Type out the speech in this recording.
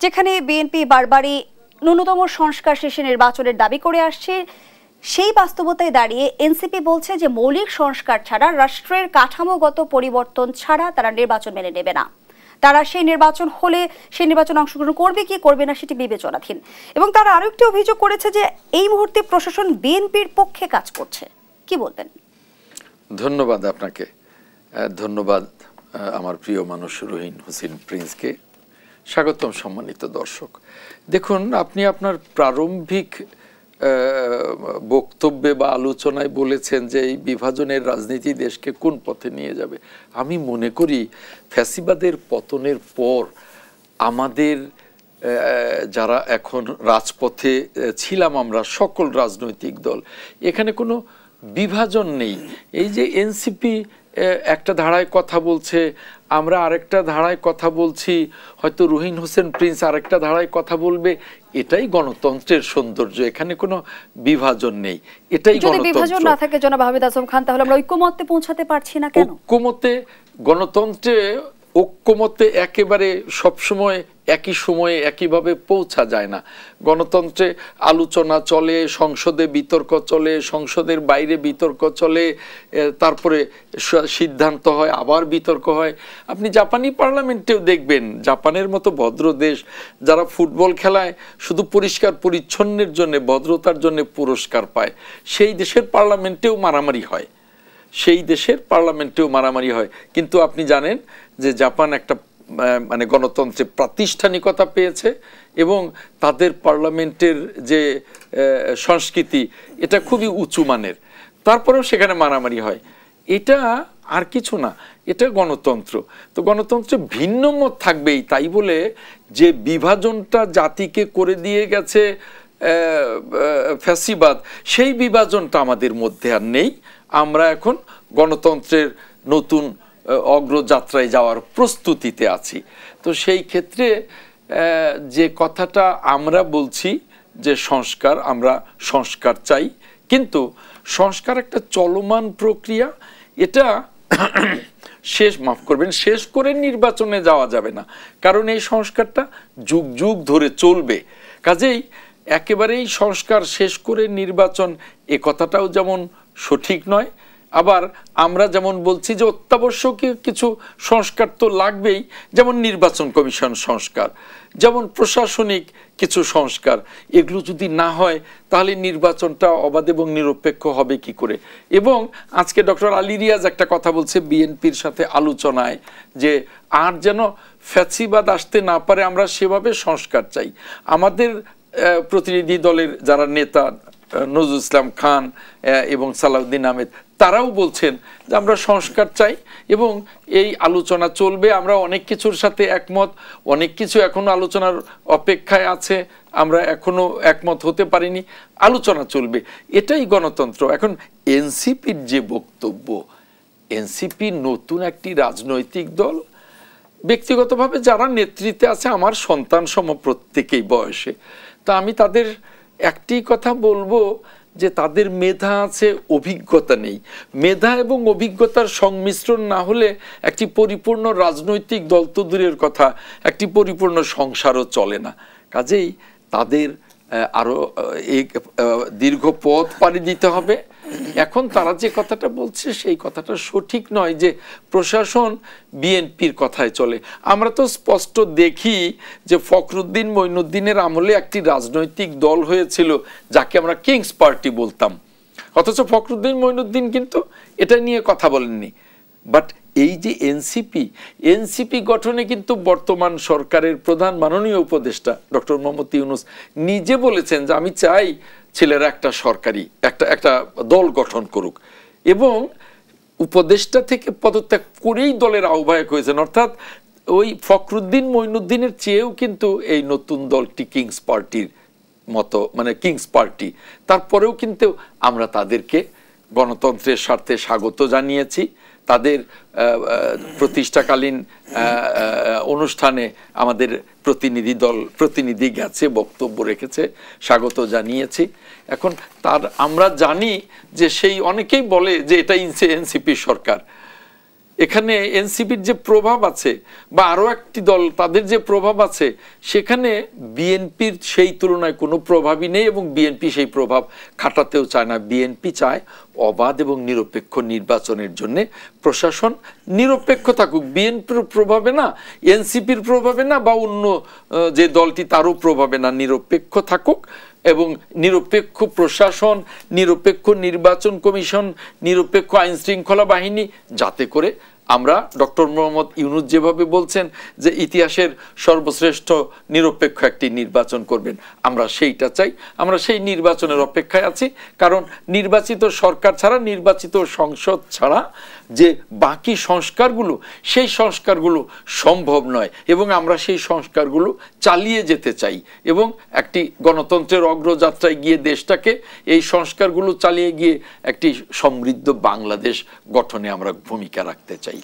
যেখানে বিএনপি বারবারই ন্যূনতম সংস্কার শেষে নির্বাচনের দাবি করে আসছে, সেই বাস্তবতায় দাঁড়িয়ে এনসিপি বলছে যে মৌলিক সংস্কার ছাড়া, রাষ্ট্রের কাঠামোগত পরিবর্তন ছাড়া তারা নির্বাচন মেনে নেবে না। তারা সেই নির্বাচন হলে সেই নির্বাচন অংশগ্রহণ করবে কি করবে না সেটি বিবেচনাধীন। এবং তারা আরো একটি অভিযোগ করেছে যে এই মুহূর্তে প্রশাসন বিএনপির পক্ষে কাজ করছে। কি বলবেন? ধন্যবাদ আপনাকে। ধন্যবাদ আমার প্রিয় মানুষ রহিন হোসেন প্রিন্সকে। স্বাগতম সম্মানিত দর্শক। দেখুন, আপনি আপনার প্রারম্ভিক বক্তব্যে বা আলোচনায় বলেছেন যে এই বিভাজনের রাজনীতি দেশকে কোন পথে নিয়ে যাবে। আমি মনে করি ফ্যাসিবাদের পতনের পর আমাদের যারা এখন রাজপথে ছিলাম, আমরা সকল রাজনৈতিক দল, এখানে কোনো বিভাজন নেই। এই যে এনসিপি একটা ধারায় কথা বলছে, আমরা আরেকটা ধারায় কথা বলছি, হয়তো রহিন হোসেন প্রিন্স আরেকটা ধারায় কথা বলবে, এটাই গণতন্ত্রের সৌন্দর্য। এখানে কোনো বিভাজন নেই, এটাই গণতন্ত্র। যদি বিভাজন না থাকে জনাব হামিদ আজম খান, তাহলে আমরা ঐক্যমত্যে পৌঁছাতে পারছি না কেন? ঐক্যমত্যে, গণতন্ত্রে ঐক্যমত্যে একেবারে সবসময় একই সময়ে একইভাবে পৌঁছা যায় না। গণতন্ত্রে আলোচনা চলে, সংসদে বিতর্ক চলে, সংসদের বাইরে বিতর্ক চলে, তারপরে সিদ্ধান্ত হয়, আবার বিতর্ক হয়। আপনি জাপানি পার্লামেন্টেও দেখবেন, জাপানের মতো ভদ্র দেশ, যারা ফুটবল খেলায় শুধু পরিষ্কার পরিচ্ছন্নের জন্য, ভদ্রতার জন্য পুরস্কার পায়, সেই দেশের পার্লামেন্টেও মারামারি হয়, সেই দেশের পার্লামেন্টেও মারামারি হয়। কিন্তু আপনি জানেন যে জাপান একটা মানে গণতন্ত্রে প্রাতিষ্ঠানিকতা পেয়েছে এবং তাদের পার্লামেন্টের যে সংস্কৃতি, এটা খুবই উঁচু মানের। তারপরেও সেখানে মারামারি হয়। এটা আর কিছু না, এটা গণতন্ত্র। তো গণতন্ত্রে ভিন্ন মত থাকবেই, তাই বলে যে বিভাজনটা জাতিকে করে দিয়ে গেছে ফ্যাসিবাদ, সেই বিভাজনটা আমাদের মধ্যে আর নেই। আমরা এখন গণতন্ত্রের নতুন অগ্রযাত্রায় যাওয়ার প্রস্তুতিতে আছি। তো সেই ক্ষেত্রে যে কথাটা আমরা বলছি যে সংস্কার, আমরা সংস্কার চাই, কিন্তু সংস্কার একটা চলমান প্রক্রিয়া। এটা শেষ করে নির্বাচনে যাওয়া যাবে না, কারণ এই সংস্কারটা যুগ যুগ ধরে চলবে। কাজেই একেবারেই সংস্কার শেষ করে নির্বাচন, এ কথাটাও যেমন সঠিক নয়, আবার আমরা যেমন বলছি যে অত্যাবশ্যকীয় কিছু সংস্কার তো লাগবেই, যেমন নির্বাচন কমিশন সংস্কার, যেমন প্রশাসনিক কিছু সংস্কার। এগুলো যদি না হয় তাহলে নির্বাচনটা অবাধ এবং নিরপেক্ষ হবে কি করে? এবং আজকে ডক্টর আলী রিয়াজ একটা কথা বলছে বিএনপির সাথে আলোচনায়, যে আর যেন ফ্যাসিবাদ আসতে না পারে, আমরা সেভাবে সংস্কার চাই। আমাদের প্রতিনিধি দলের যারা নেতা নজরুল ইসলাম খান এবং সালাউদ্দিন আহমেদ, তারাও বলছেন যে আমরা সংস্কার চাই এবং এই আলোচনা চলবে। আমরা অনেক কিছুর সাথে একমত, অনেক কিছু এখনো আলোচনার অপেক্ষায় আছে, আমরা এখনো একমত হতে পারিনি, আলোচনা চলবে, এটাই গণতন্ত্র। এখন এনসিপির যে বক্তব্য, এনসিপি নতুন একটি রাজনৈতিক দল, ব্যক্তিগতভাবে যারা নেতৃত্বে আছে আমার সন্তান সম প্রত্যেকেই বয়সে, তা আমি তাদের একটি কথা বলবো যে তাদের মেধা আছে, অভিজ্ঞতা নেই। মেধা এবং অভিজ্ঞতার সংমিশ্রণ না হলে একটি পরিপূর্ণ রাজনৈতিক দল তো দূরের কথা, একটি পরিপূর্ণ সংসারও চলে না। কাজেই তাদের আরো এই দীর্ঘ পথ পাড়ি দিতে হবে। এখন তারা যে কথাটা বলছে সেই কথাটা সঠিক নয় যে প্রশাসন বিএনপির কথায় চলে। আমরা তো স্পষ্ট দেখি যে ফখরুদ্দিন মঈনুদ্দিনের আমলে একটি রাজনৈতিক দল হয়েছিল যাকে আমরা কিংস পার্টি বলতাম, অথচ ফখরুদ্দিন মঈনুদ্দিন কিন্তু এটা নিয়ে কথা বলেননি। বাট এই যে এনসিপি গঠনে কিন্তু বর্তমান সরকারের প্রধান মাননীয় উপদেষ্টা ডক্টর মোহাম্মদ ইউনূস নিজে বলেছেন যে আমি চাই ছেলেরা একটা সরকারি একটা দল গঠন করুক, এবং উপদেষ্টা থেকে পদত্যাগ করেই দলের আহ্বায়ক হয়েছেন। অর্থাৎ ওই ফখরুদ্দিন মঈনুদ্দিনের চেয়েও কিন্তু এই নতুন দলটি কিংস পার্টির মতো, মানে কিংস পার্টি। তারপরেও কিন্তু আমরা তাদেরকে গণতন্ত্রের স্বার্থে স্বাগত জানিয়েছি। তাদের প্রতিষ্ঠাকালীন অনুষ্ঠানে আমাদের প্রতিনিধি গেছে, বক্তব্য রেখেছে, স্বাগত জানিয়েছি। এখন আমরা জানি যে সেই অনেকেই বলে যে এটা এনসিপি সরকার, এখানে এনসিপির যে প্রভাব আছে বা আরো একটি দল তাদের যে প্রভাব আছে, সেখানে বিএনপির সেই তুলনায় কোনো প্রভাবই নেই এবং বিএনপি সেই প্রভাব খাটাতেও চায় না। বিএনপি চায় অবাধ এবং নিরপেক্ষ নির্বাচনের জন্য প্রশাসন নিরপেক্ষ থাকুক, বিএনপির প্রভাবে না, এনসিপির প্রভাবে না, বা অন্য যে দলটি তারও প্রভাবে না, নিরপেক্ষ থাকুক এবং নিরপেক্ষ প্রশাসন, নিরপেক্ষ নির্বাচন কমিশন, নিরপেক্ষ আইন শৃঙ্খলা বাহিনী, যাতে করে আমরা ডক্টর মোহাম্মদ ইউনূস যেভাবে বলছেন যে ইতিহাসের সর্বশ্রেষ্ঠ নিরপেক্ষ একটি নির্বাচন করবেন, আমরা সেইটা চাই। আমরা সেই নির্বাচনের অপেক্ষায় আছি, কারণ নির্বাচিত সরকার ছাড়া, নির্বাচিত সংসদ ছাড়া যে বাকি সংস্কারগুলো, সেই সংস্কারগুলো সম্ভব নয় এবং আমরা সেই সংস্কারগুলো চালিয়ে যেতে চাই এবং একটি গণতন্ত্রের অগ্রযাত্রায় গিয়ে দেশটাকে এই সংস্কারগুলো চালিয়ে গিয়ে একটি সমৃদ্ধ বাংলাদেশ গঠনে আমরা ভূমিকা রাখতে চাই।